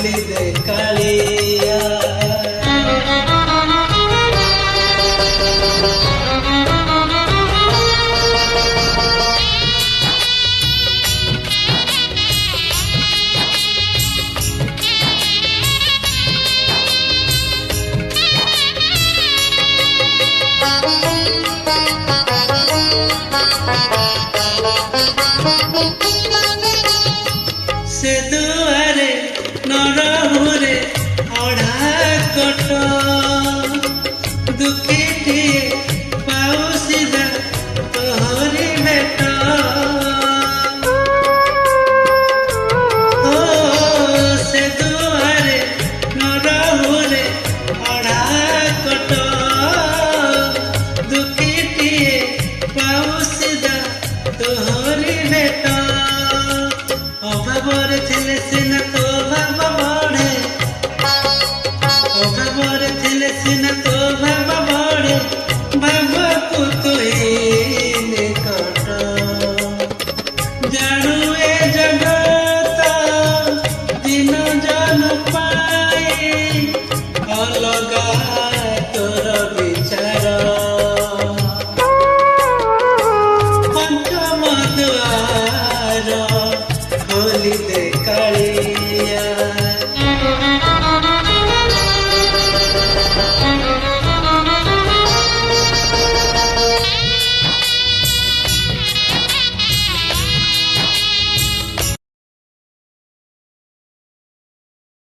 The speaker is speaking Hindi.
बोली दे कालिया से दुआरे नरहुरे अढ़ा कट दुखीटिए पाऊ सीधा तोहरी भेट हो से दुआरे नरहुरे अढ़ा कट दुखीटिए पाऊ सीधा तोहरी भेट अभावर थिले सिना तो भाव बढ़े अभावर थिले सिना तो भाव बढ़े भावकु तु निकट जानू ए जगत दिन जन पा